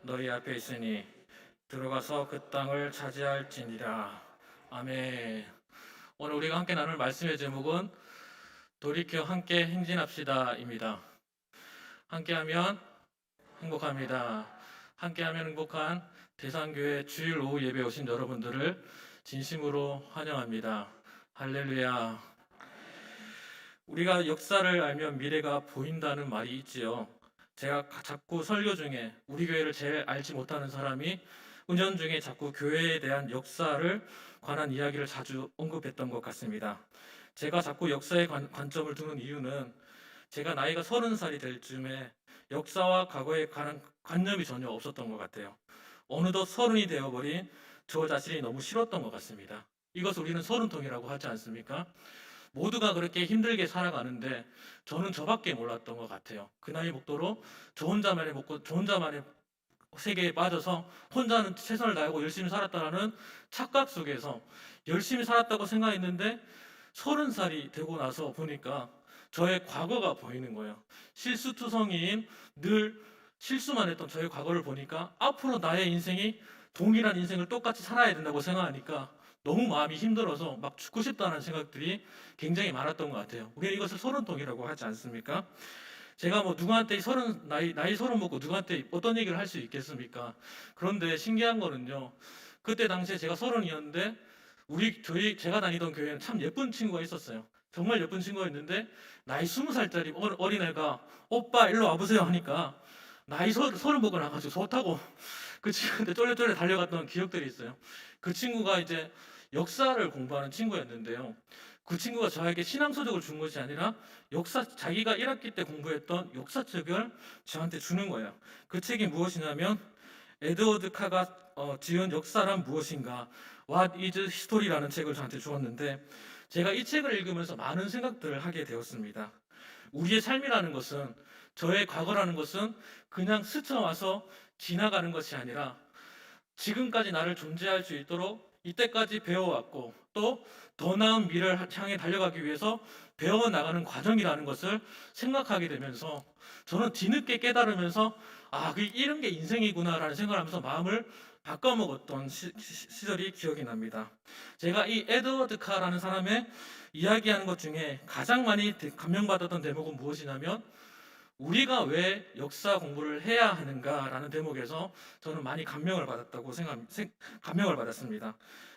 너희 앞에 있으니 들어가서 그 땅을 차지할지니라. 아멘. 오늘 우리가 함께 나눌 말씀의 제목은 돌이켜 함께 행진합시다입니다. 함께하면 행복합니다. 함께하면 행복한 대상교회 주일 오후 예배 오신 여러분들을 진심으로 환영합니다. 할렐루야. 우리가 역사를 알면 미래가 보인다는 말이 있지요. 제가 자꾸 설교 중에 우리 교회를 제일 알지 못하는 사람이 은연 중에 자꾸 교회에 대한 역사를 관한 이야기를 자주 언급했던 것 같습니다. 제가 자꾸 역사에 관점을 두는 이유는 제가 나이가 30살이 될 즈음에 역사와 과거에 관한 관념이 전혀 없었던 것 같아요. 어느덧 30이 되어버린 저 자신이 너무 싫었던 것 같습니다. 이것을 우리는 서른통이라고 하지 않습니까? 모두가 그렇게 힘들게 살아가는데 저는 저밖에 몰랐던 것 같아요. 그 나이 먹도록 저 혼자만의 먹고 저 혼자만의 세계에 빠져서 혼자는 최선을 다하고 열심히 살았다라는 착각 속에서 열심히 살았다고 생각했는데 30살이 되고 나서 보니까 저의 과거가 보이는 거예요. 실수투성이인 늘 실수만 했던 저의 과거를 보니까 앞으로 나의 인생이 동일한 인생을 똑같이 살아야 된다고 생각하니까 너무 마음이 힘들어서 막 죽고 싶다는 생각들이 굉장히 많았던 것 같아요. 우리는 이것을 서른통이라고 하지 않습니까? 제가 뭐 누구한테 나이 서른 먹고 누구한테 어떤 얘기를 할 수 있겠습니까? 그런데 신기한 거는요. 그때 당시에 제가 서른이었는데 제가 다니던 교회는 참 예쁜 친구가 있었어요. 정말 예쁜 친구가 있는데 나이 20살짜리 어린애가 오빠 일로 와보세요 하니까 나이 서른 먹고 나가지고 좋다고 그 친구한테 쫄래쫄래 달려갔던 기억들이 있어요. 그 친구가 이제 역사를 공부하는 친구였는데요. 그 친구가 저에게 신앙서적을 준 것이 아니라 자기가 1학기 때 공부했던 역사책을 저한테 주는 거예요. 그 책이 무엇이냐면 에드워드 카가 지은 역사란 무엇인가, What is History라는 책을 저한테 주었는데 제가 이 책을 읽으면서 많은 생각들을 하게 되었습니다. 우리의 삶이라는 것은, 저의 과거라는 것은 그냥 스쳐와서 지나가는 것이 아니라 지금까지 나를 존재할 수 있도록 이때까지 배워왔고 또 더 나은 미래를 향해 달려가기 위해서 배워나가는 과정이라는 것을 생각하게 되면서 저는 뒤늦게 깨달으면서 이런 게 인생이구나라는 생각을 하면서 마음을 바꿔먹었던 시절이 기억이 납니다. 제가 이 에드워드 카라는 사람의 이야기하는 것 중에 가장 많이 감명받았던 대목은 무엇이냐면 우리가 왜 역사 공부를 해야 하는가라는 대목에서 저는 많이 감명을 받았습니다.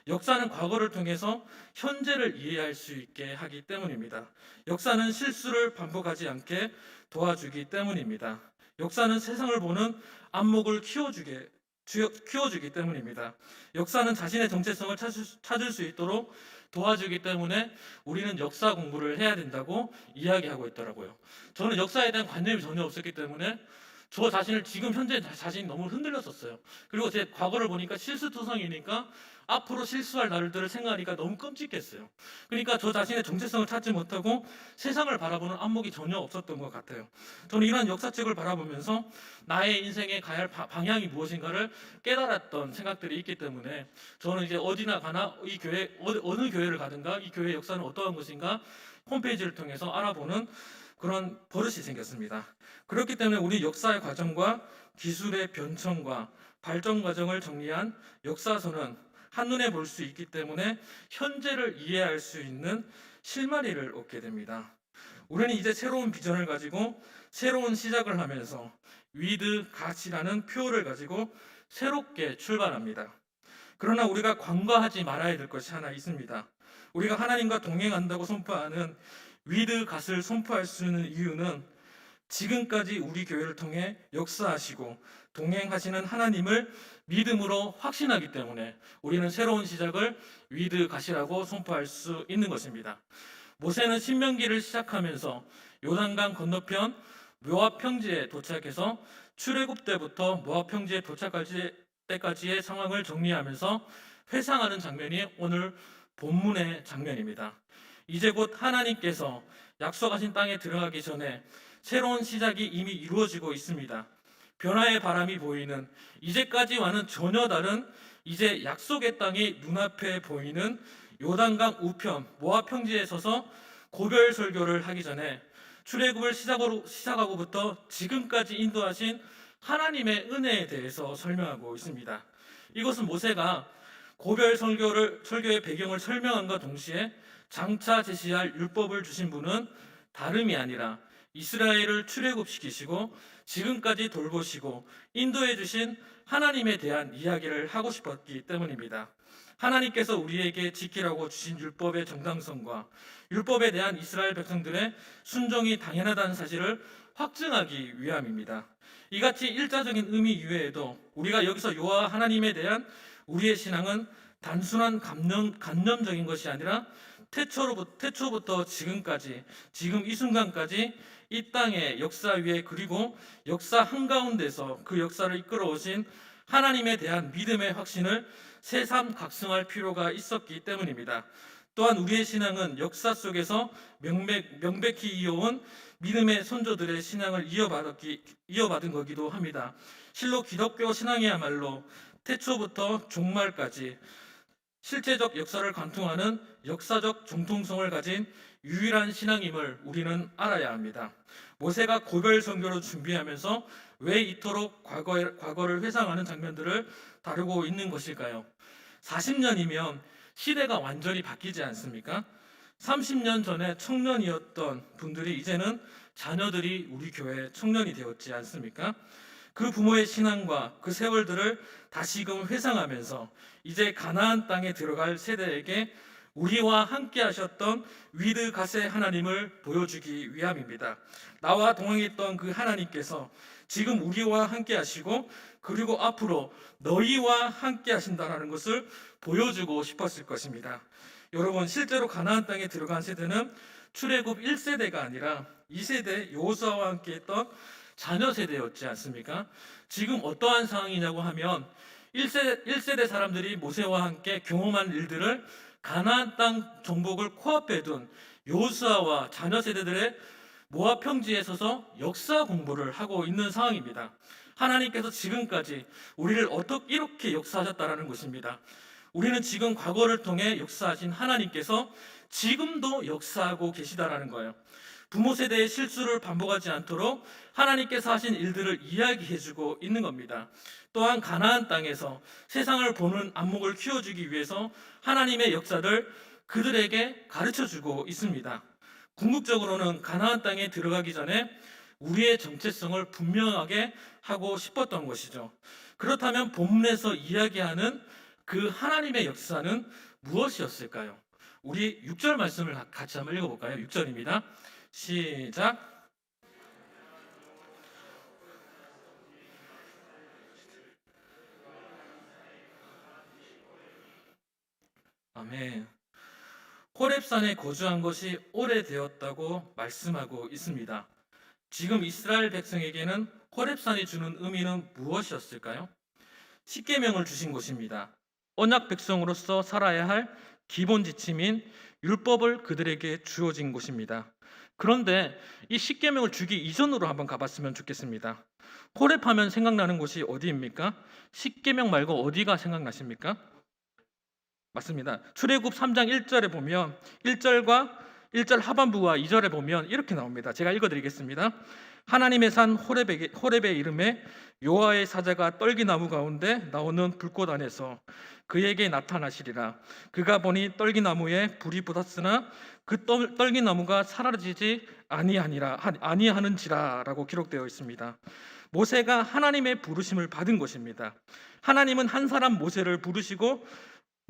역사는 과거를 통해서 현재를 이해할 수 있게 하기 때문입니다. 역사는 실수를 반복하지 않게 도와주기 때문입니다. 역사는 세상을 보는 안목을 키워주기 때문입니다. 역사는 자신의 정체성을 찾을 수 있도록 도와주기 때문에 우리는 역사 공부를 해야 된다고 이야기하고 있더라고요. 저는 역사에 대한 관념이 전혀 없었기 때문에 저 자신을 지금 현재 자신이 너무 흔들렸었어요. 그리고 제 과거를 보니까 실수투성이니까 앞으로 실수할 날들을 생각하니까 너무 끔찍했어요. 그러니까 저 자신의 정체성을 찾지 못하고 세상을 바라보는 안목이 전혀 없었던 것 같아요. 저는 이런 역사책을 바라보면서 나의 인생에 가야 할 방향이 무엇인가를 깨달았던 생각들이 있기 때문에 저는 이제 어디나 가나 이 교회 어느 교회를 가든가 이 교회의 역사는 어떠한 것인가 홈페이지를 통해서 알아보는 그런 버릇이 생겼습니다. 그렇기 때문에 우리 역사의 과정과 기술의 변천과 발전 과정을 정리한 역사서는 한눈에 볼 수 있기 때문에 현재를 이해할 수 있는 실마리를 얻게 됩니다. 우리는 이제 새로운 비전을 가지고 새로운 시작을 하면서 위드 갓이라는 표를 가지고 새롭게 출발합니다. 그러나 우리가 관과하지 말아야 될 것이 하나 있습니다. 우리가 하나님과 동행한다고 선포하는 위드 갓을 선포할 수 있는 이유는 지금까지 우리 교회를 통해 역사하시고 동행하시는 하나님을 믿음으로 확신하기 때문에 우리는 새로운 시작을 위드 갓이라고 선포할 수 있는 것입니다. 모세는 신명기를 시작하면서 요단강 건너편 모압 평지에 도착해서 출애굽 때부터 모압 평지에 도착할 때까지의 상황을 정리하면서 회상하는 장면이 오늘 본문의 장면입니다. 이제 곧 하나님께서 약속하신 땅에 들어가기 전에 새로운 시작이 이미 이루어지고 있습니다. 변화의 바람이 보이는, 이제까지와는 전혀 다른 이제 약속의 땅이 눈앞에 보이는 요단강 우편 모압 평지에 서서 고별 설교를 하기 전에 출애굽을 시작하고부터 지금까지 인도하신 하나님의 은혜에 대해서 설명하고 있습니다. 이것은 모세가 고별 설교의 배경을 설명함과 동시에 장차 제시할 율법을 주신 분은 다름이 아니라 이스라엘을 출애굽시키시고 지금까지 돌보시고 인도해 주신 하나님에 대한 이야기를 하고 싶었기 때문입니다. 하나님께서 우리에게 지키라고 주신 율법의 정당성과 율법에 대한 이스라엘 백성들의 순종이 당연하다는 사실을 확증하기 위함입니다. 이같이 일자적인 의미 이외에도 우리가 여기서 여호와 하나님에 대한 우리의 신앙은 단순한 관념적인 것이 아니라 태초부터 지금까지, 지금 이 순간까지 이 땅의 역사 위에 그리고 역사 한가운데서 그 역사를 이끌어 오신 하나님에 대한 믿음의 확신을 새삼 각성할 필요가 있었기 때문입니다. 또한 우리의 신앙은 역사 속에서 명백히 이어온 믿음의 선조들의 신앙을 이어받은 거기도 합니다. 실로 기독교 신앙이야말로 태초부터 종말까지 실제적 역사를 관통하는 역사적 정통성을 가진 유일한 신앙임을 우리는 알아야 합니다. 모세가 고별 선교를 준비하면서 왜 이토록 과거를 회상하는 장면들을 다루고 있는 것일까요? 40년이면 시대가 완전히 바뀌지 않습니까? 30년 전에 청년이었던 분들이 이제는 자녀들이 우리 교회 청년이 되었지 않습니까? 그 부모의 신앙과 그 세월들을 다시금 회상하면서 이제 가나안 땅에 들어갈 세대에게 우리와 함께 하셨던 위드 가세 하나님을 보여주기 위함입니다. 나와 동행했던 그 하나님께서 지금 우리와 함께 하시고 그리고 앞으로 너희와 함께 하신다는 것을 보여주고 싶었을 것입니다. 여러분, 실제로 가나안 땅에 들어간 세대는 출애굽 1세대가 아니라 2세대 여호수아와 함께 했던 자녀 세대였지 않습니까? 지금 어떠한 상황이냐고 하면 1세대 사람들이 모세와 함께 경험한 일들을 가나안 땅 정복을 코앞에 둔 여호수아와 자녀 세대들의 모압 평지에 서서 역사 공부를 하고 있는 상황입니다. 하나님께서 지금까지 우리를 어떻게 이렇게 역사하셨다라는 것입니다. 우리는 지금 과거를 통해 역사하신 하나님께서 지금도 역사하고 계시다라는 거예요. 부모 세대의 실수를 반복하지 않도록 하나님께서 하신 일들을 이야기해주고 있는 겁니다. 또한 가나안 땅에서 세상을 보는 안목을 키워주기 위해서 하나님의 역사를 그들에게 가르쳐주고 있습니다. 궁극적으로는 가나안 땅에 들어가기 전에 우리의 정체성을 분명하게 하고 싶었던 것이죠. 그렇다면 본문에서 이야기하는 그 하나님의 역사는 무엇이었을까요? 우리 6절 말씀을 같이 한번 읽어볼까요? 6절입니다. 시작. 아멘. 호렙산에 거주한 것이 오래되었다고 말씀하고 있습니다. 지금 이스라엘 백성에게는 호렙산이 주는 의미는 무엇이었을까요? 십계명을 주신 곳입니다. 언약 백성으로서 살아야 할 기본 지침인 율법을 그들에게 주어진 곳입니다. 그런데 이 십계명을 주기 이전으로 한번 가봤으면 좋겠습니다. 호렙하면 생각나는 곳이 어디입니까? 십계명 말고 어디가 생각나십니까? 맞습니다. 출애굽 3장 1절에 보면 1절 하반부와 2절에 보면 이렇게 나옵니다. 제가 읽어드리겠습니다. 하나님의 산 호렙의 이름에 여호와의 사자가 떨기나무 가운데 나오는 불꽃 안에서 그에게 나타나시리라. 그가 보니 떨기나무에 불이 붙었으나 그 떨기나무가 사라지지 아니하는지라라고 기록되어 있습니다. 모세가 하나님의 부르심을 받은 것입니다. 하나님은 한 사람 모세를 부르시고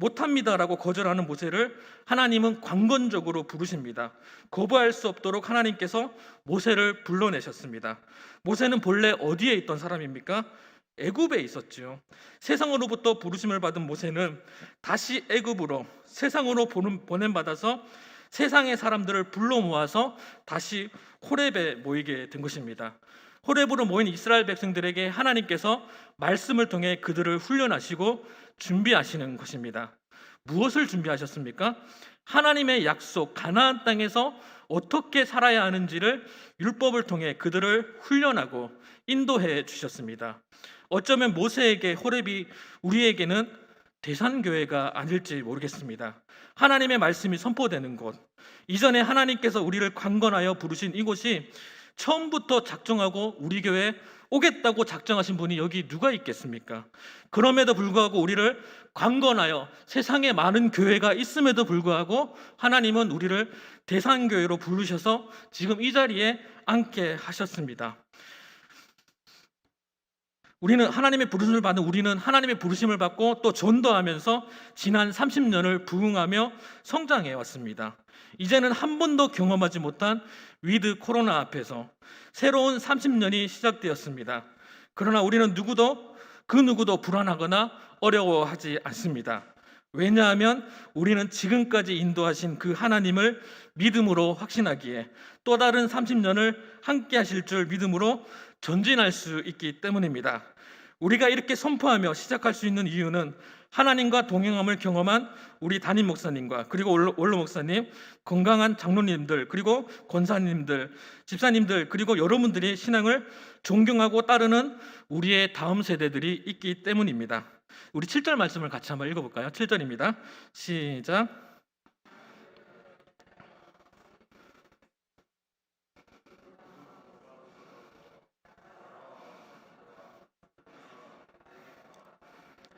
못합니다라고 거절하는 모세를 하나님은 관건적으로 부르십니다. 거부할 수 없도록 하나님께서 모세를 불러내셨습니다. 모세는 본래 어디에 있던 사람입니까? 애굽에 있었지요. 세상으로부터 부르심을 받은 모세는 다시 애굽으로 세상으로 보냄받아서 세상의 사람들을 불러 모아서 다시 호렙에 모이게 된 것입니다. 호렙으로 모인 이스라엘 백성들에게 하나님께서 말씀을 통해 그들을 훈련하시고 준비하시는 것입니다. 무엇을 준비하셨습니까? 하나님의 약속 가나안 땅에서 어떻게 살아야 하는지를 율법을 통해 그들을 훈련하고 인도해 주셨습니다. 어쩌면 모세에게 호렙이 우리에게는 대산교회가 아닐지 모르겠습니다. 하나님의 말씀이 선포되는 곳, 이전에 하나님께서 우리를 강건하여 부르신 이곳이 처음부터 작정하고 우리 교회 오겠다고 작정하신 분이 여기 누가 있겠습니까? 그럼에도 불구하고 우리를 강건하여 세상에 많은 교회가 있음에도 불구하고 하나님은 우리를 대상교회로 부르셔서 지금 이 자리에 앉게 하셨습니다. 우리는 하나님의 부르심을 받는 우리는 하나님의 부르심을 받고 또 전도하면서 지난 30년을 부흥하며 성장해 왔습니다. 이제는 한 번도 경험하지 못한 위드 코로나 앞에서 새로운 30년이 시작되었습니다. 그러나 우리는 그 누구도 불안하거나 어려워하지 않습니다. 왜냐하면 우리는 지금까지 인도하신 그 하나님을 믿음으로 확신하기에 또 다른 30년을 함께 하실 줄 믿음으로 전진할 수 있기 때문입니다. 우리가 이렇게 선포하며 시작할 수 있는 이유는 하나님과 동행함을 경험한 우리 담임 목사님과 그리고 원로 목사님, 건강한 장로님들, 그리고 권사님들, 집사님들, 그리고 여러분들이 신앙을 존경하고 따르는 우리의 다음 세대들이 있기 때문입니다. 우리 7절 말씀을 같이 한번 읽어볼까요? 7절입니다. 시작.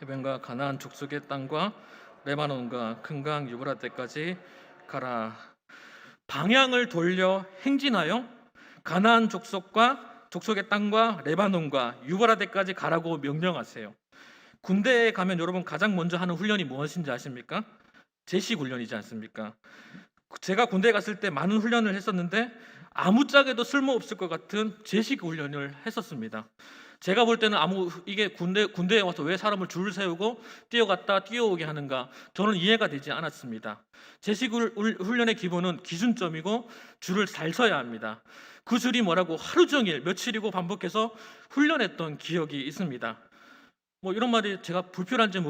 해변과 가나안 족속의 땅과 레바논과 큰 강 유브라데까지 가라. 방향을 돌려 행진하여 가나안 족속의 땅과 레바논과 유브라데까지 가라고 명령하세요. 군대에 가면 여러분 가장 먼저 하는 훈련이 무엇인지 아십니까? 제식 훈련이지 않습니까? 제가 군대에 갔을 때 많은 훈련을 했었는데 아무짝에도 쓸모없을 것 같은 제식 훈련을 했었습니다. 제가 볼 때는 이게 군대에 와서 왜 사람을 줄을 세우고 뛰어갔다 뛰어오게 하는가, 저는 이해가 되지 않았습니다. 제식 훈련의 기본은 기준점이고 줄을 잘 서야 합니다. 그 줄이 뭐라고 하루 종일 며칠이고 반복해서 훈련했던 기억이 있습니다. 이런 말이 제가 불필요한지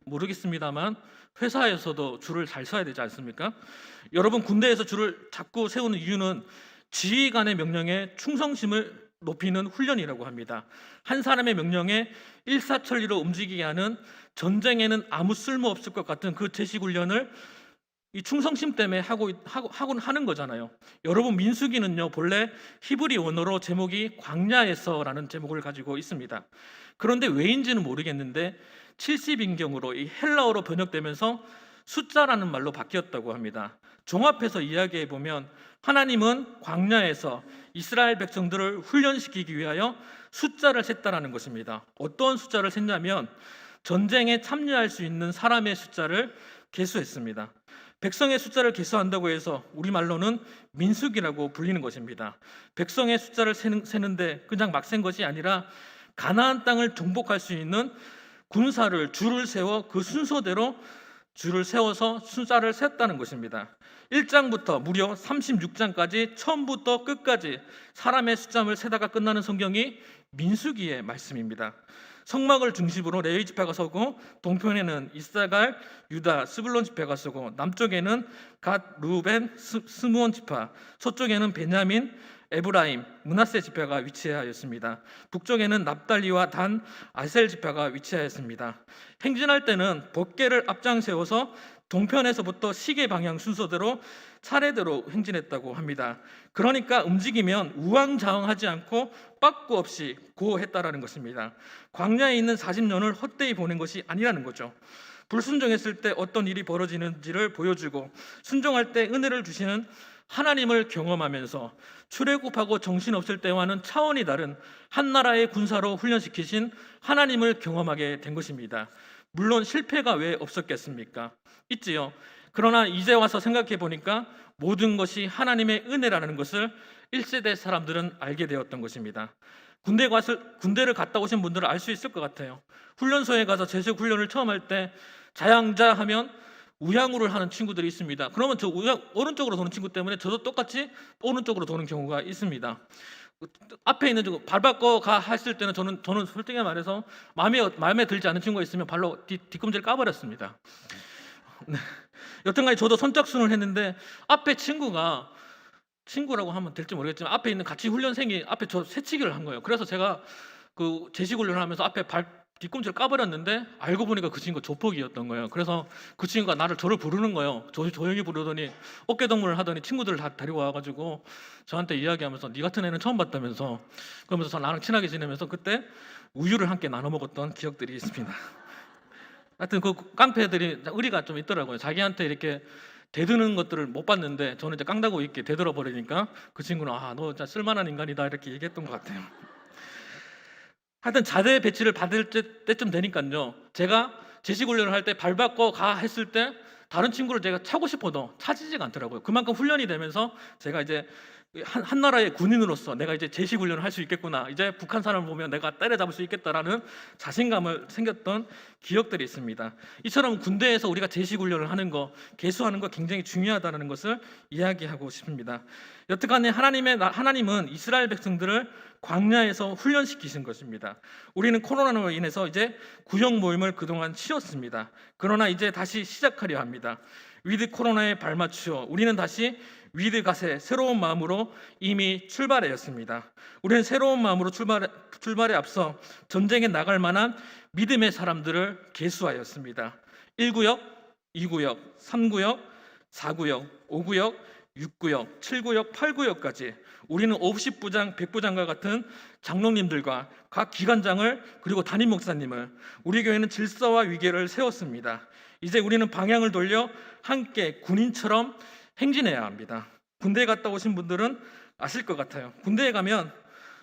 모르겠습니다만 회사에서도 줄을 잘 서야 되지 않습니까? 여러분, 군대에서 줄을 자꾸 세우는 이유는 지휘관의 명령에 충성심을 높이는 훈련이라고 합니다. 한 사람의 명령에 일사천리로 움직이게 하는, 전쟁에는 아무 쓸모없을 것 같은 그 제식 훈련을 이 충성심 때문에 하는 거잖아요. 여러분, 민수기는요 본래 히브리 원어로 제목이 광야에서라는 제목을 가지고 있습니다. 그런데 왜인지는 모르겠는데 70인경으로 이 헬라어로 번역되면서 숫자라는 말로 바뀌었다고 합니다. 종합해서 이야기해 보면 하나님은 광야에서 이스라엘 백성들을 훈련시키기 위하여 숫자를 셌다라는 것입니다. 어떤 숫자를 셌냐면 전쟁에 참여할 수 있는 사람의 숫자를 계수했습니다. 백성의 숫자를 계수한다고 해서 우리말로는 민수기라고 불리는 것입니다. 백성의 숫자를 세는데 그냥 막 센 것이 아니라 가나안 땅을 정복할 수 있는 군사를 줄을 세워 그 순서대로 줄을 세워서 숫자를 셌다는 것입니다. 1장부터 무려 36장까지 처음부터 끝까지 사람의 숫자를 세다가 끝나는 성경이 민수기의 말씀입니다. 성막을 중심으로 레위 지파가 서고 동편에는 이사갈, 유다, 스불론 지파가 서고 남쪽에는 갓, 루벤, 스므온 지파, 서쪽에는 베냐민, 에브라임, 므낫세 지파가 위치하였습니다. 북쪽에는 납달리와 단, 아셀 지파가 위치하였습니다. 행진할 때는 법궤를 앞장 세워서 동편에서부터 시계 방향 순서대로 차례대로 행진했다고 합니다. 그러니까 움직이면 우왕좌왕하지 않고 빠꾸 없이 고했다라는 것입니다. 광야에 있는 40년을 헛되이 보낸 것이 아니라는 거죠. 불순종했을 때 어떤 일이 벌어지는지를 보여주고 순종할 때 은혜를 주시는 하나님을 경험하면서 출애굽하고 정신없을 때와는 차원이 다른 한 나라의 군사로 훈련시키신 하나님을 경험하게 된 것입니다. 물론 실패가 왜 없었겠습니까? 있지요. 그러나 이제 와서 생각해 보니까 모든 것이 하나님의 은혜라는 것을 1세대 사람들은 알게 되었던 것입니다. 군대를 갔다 오신 분들은 알 수 있을 것 같아요. 훈련소에 가서 제식 훈련을 처음 할 때 자양자 하면 우양우를 하는 친구들이 있습니다. 그러면 저 오른쪽으로 도는 친구 때문에 저도 똑같이 오른쪽으로 도는 경우가 있습니다. 앞에 있는 발 바꿔 가 했을 때는 저는 솔직히 말해서 마음에 들지 않는 친구가 있으면 발로 뒤꿈치를 까버렸습니다. 네. 여튼간에 저도 선착순을 했는데 앞에 친구라고 하면 될지 모르겠지만 앞에 있는 같이 훈련생이 앞에 저 새치기를 한 거예요. 그래서 제가 그 제식 훈련을 하면서 앞에 뒤꿈치를 까버렸는데 알고 보니까 그 친구가 조폭이었던 거예요. 그래서 그 친구가 저를 부르는 거예요. 조용히 부르더니 어깨동무를 하더니 친구들을 다 데리고 와가지고 저한테 이야기하면서 네 같은 애는 처음 봤다면서, 그러면서 나랑 친하게 지내면서 그때 우유를 함께 나눠 먹었던 기억들이 있습니다. 하여튼 그 깡패들이 의리가 좀 있더라고요. 자기한테 이렇게 대드는 것들을 못 봤는데 저는 이제 깡다구 있게 대들어 버리니까 그 친구는 너 진짜 쓸만한 인간이다 이렇게 얘기했던 것 같아요. 하여튼 자대 배치를 받을 때쯤 되니까요, 제가 제식 훈련을 할 때 발 바꿔 가 했을 때 다른 친구를 제가 차고 싶어도 차지지가 않더라고요. 그만큼 훈련이 되면서 제가 이제 한 나라의 군인으로서 내가 이제 제식 훈련을 할 수 있겠구나, 이제 북한 사람을 보면 내가 때려잡을 수 있겠다라는 자신감을 생겼던 기억들이 있습니다. 이처럼 군대에서 우리가 제식 훈련을 하는 거, 개수하는 거 굉장히 중요하다는 것을 이야기하고 싶습니다. 여튼간에 하나님은 이스라엘 백성들을 광야에서 훈련시키신 것입니다. 우리는 코로나로 인해서 이제 구역 모임을 그동안 쉬었습니다. 그러나 이제 다시 시작하려 합니다. 위드 코로나에 발맞추어 우리는 다시 위드 갓의 새로운 마음으로 이미 출발하였습니다. 우리는 새로운 마음으로 출발에 앞서 전쟁에 나갈 만한 믿음의 사람들을 계수하였습니다. 1구역, 2구역, 3구역, 4구역, 5구역, 6구역, 7구역, 8구역까지 우리는 50부장, 100부장과 같은 장로님들과 각 기관장을, 그리고 담임 목사님을, 우리 교회는 질서와 위계를 세웠습니다. 이제 우리는 방향을 돌려 함께 군인처럼 행진해야 합니다. 군대에 갔다 오신 분들은 아실 것 같아요. 군대에 가면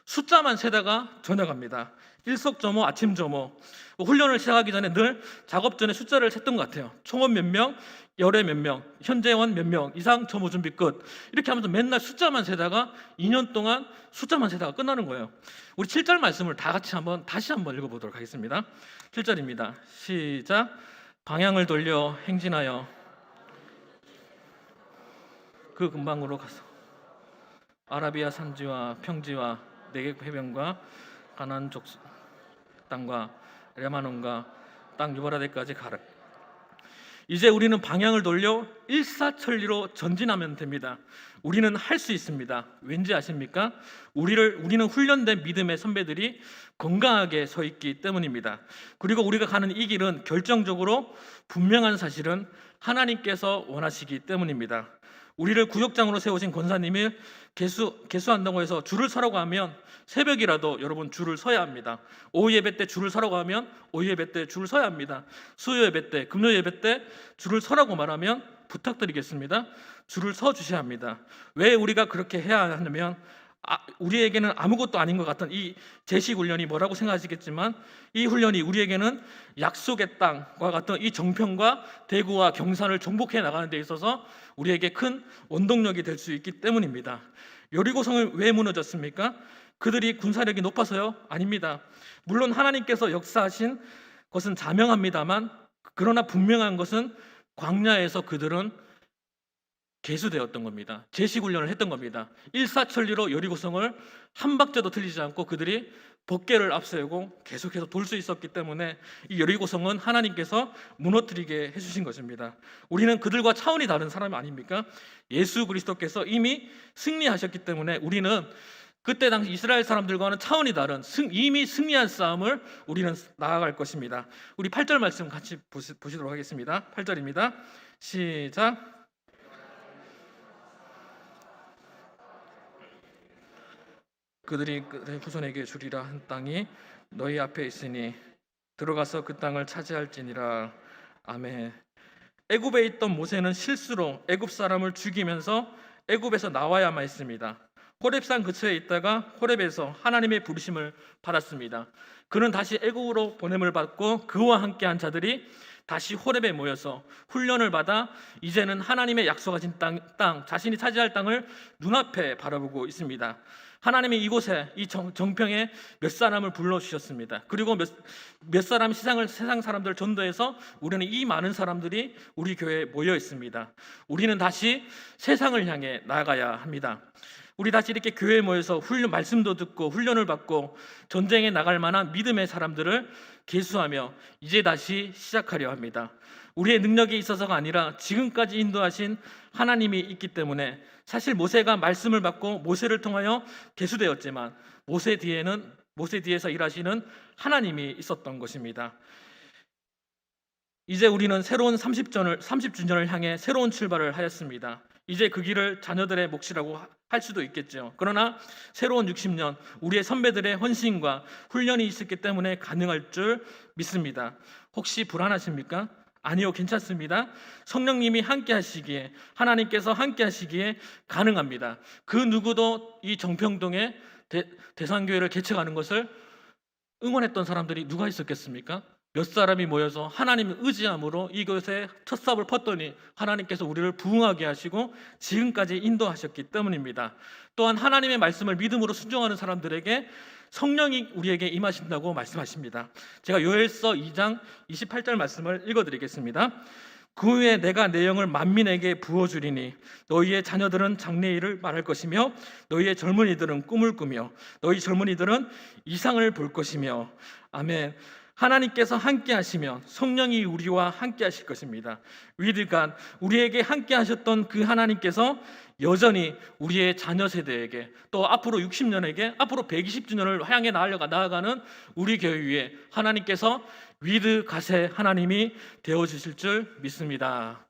숫자만 세다가 전역합니다. 일석점호, 아침점호. 훈련을 시작하기 전에 늘 작업 전에 숫자를 셌던 것 같아요. 총원 몇 명, 열애 몇 명, 현재원 몇 명 이상, 점호 준비 끝. 이렇게 하면서 맨날 숫자만 세다가 2년 동안 숫자만 세다가 끝나는 거예요. 우리 7절 말씀을 다 같이 다시 한번 읽어보도록 하겠습니다. 7절입니다. 시작. 방향을 돌려 행진하여 그 근방으로 가서 아라비아 산지와 평지와 네겝 해변과 가나안 족속 땅과 레바논과 땅 유브라데까지 가라. 이제 우리는 방향을 돌려 일사천리로 전진하면 됩니다. 우리는 할 수 있습니다. 왠지 아십니까? 우리는 훈련된 믿음의 선배들이 건강하게 서 있기 때문입니다. 그리고 우리가 가는 이 길은 결정적으로 분명한 사실은 하나님께서 원하시기 때문입니다. 우리를 구역장으로 세우신 권사님이 개수한다고 해서 줄을 서라고 하면 새벽이라도 여러분 줄을 서야 합니다. 오후 예배 때 줄을 서라고 하면 오후 예배 때 줄을 서야 합니다. 수요 예배 때, 금요 예배 때 줄을 서라고 말하면 부탁드리겠습니다. 줄을 서 주셔야 합니다. 왜 우리가 그렇게 해야 하냐면 우리에게는 아무것도 아닌 것 같은 이 제식 훈련이 뭐라고 생각하시겠지만, 이 훈련이 우리에게는 약속의 땅과 같은 이 정평과 대구와 경산을 정복해 나가는 데 있어서 우리에게 큰 원동력이 될 수 있기 때문입니다. 여리고성은 왜 무너졌습니까? 그들이 군사력이 높아서요? 아닙니다. 물론 하나님께서 역사하신 것은 자명합니다만, 그러나 분명한 것은 광야에서 그들은 계수되었던 겁니다. 제식훈련을 했던 겁니다. 일사천리로 여리고성을 한 박자도 틀리지 않고 그들이 법궤를 앞세우고 계속해서 돌 수 있었기 때문에 이 여리고성은 하나님께서 무너뜨리게 해주신 것입니다. 우리는 그들과 차원이 다른 사람 아닙니까? 예수 그리스도께서 이미 승리하셨기 때문에 우리는 그때 당시 이스라엘 사람들과는 차원이 다른 이미 승리한 싸움을 우리는 나아갈 것입니다. 우리 8절 말씀 같이 보시도록 하겠습니다. 8절입니다. 시작. 그들이 후손에게 주리라 한 땅이 너희 앞에 있으니 들어가서 그 땅을 차지할지니라. 아멘. 애굽에 있던 모세는 실수로 애굽 사람을 죽이면서 애굽에서 나와야만 했습니다. 호렙산 근처에 있다가 호렙에서 하나님의 부르심을 받았습니다. 그는 다시 애굽으로 보냄을 받고 그와 함께한 자들이 다시 호렙에 모여서 훈련을 받아 이제는 하나님의 약속하신 땅 자신이 차지할 땅을 눈앞에 바라보고 있습니다. 하나님이 이곳에 이 정평에 몇 사람을 불러주셨습니다. 그리고 몇 사람 세상 사람들을 전도해서 우리는 이 많은 사람들이 우리 교회에 모여 있습니다. 우리는 다시 세상을 향해 나아가야 합니다. 우리 다시 이렇게 교회에 모여서 말씀도 듣고 훈련을 받고 전쟁에 나갈 만한 믿음의 사람들을 계수하며 이제 다시 시작하려 합니다. 우리의 능력이 있어서가 아니라 지금까지 인도하신 하나님이 있기 때문에, 사실 모세가 말씀을 받고 모세를 통하여 계수되었지만 모세 뒤에는 모세 뒤에서 일하시는 하나님이 있었던 것입니다. 이제 우리는 새로운 30주년을 향해 새로운 출발을 하였습니다. 이제 그 길을 자녀들의 몫이라고 할 수도 있겠죠. 그러나 새로운 60년, 우리의 선배들의 헌신과 훈련이 있었기 때문에 가능할 줄 믿습니다. 혹시 불안하십니까? 아니요, 괜찮습니다. 성령님이 함께 하시기에, 하나님께서 함께 하시기에 가능합니다. 그 누구도 이 정평동에 대산교회를 개척하는 것을 응원했던 사람들이 누가 있었겠습니까? 몇 사람이 모여서 하나님을 의지함으로 이것에 첫삽을 펐더니 하나님께서 우리를 부흥하게 하시고 지금까지 인도하셨기 때문입니다. 또한 하나님의 말씀을 믿음으로 순종하는 사람들에게 성령이 우리에게 임하신다고 말씀하십니다. 제가 요엘서 2장 28절 말씀을 읽어드리겠습니다. 그 후에 내가 내 영을 만민에게 부어주리니 너희의 자녀들은 장래일을 말할 것이며 너희의 젊은이들은 꿈을 꾸며 너희 젊은이들은 이상을 볼 것이며. 아멘. 하나님께서 함께 하시면 성령이 우리와 함께 하실 것입니다. With God, 우리에게 함께 하셨던 그 하나님께서 여전히 우리의 자녀 세대에게, 또 앞으로 60년에게, 앞으로 120주년을 향해 나아가는 우리 교회 위에 하나님께서 With God의 하나님이 되어주실 줄 믿습니다.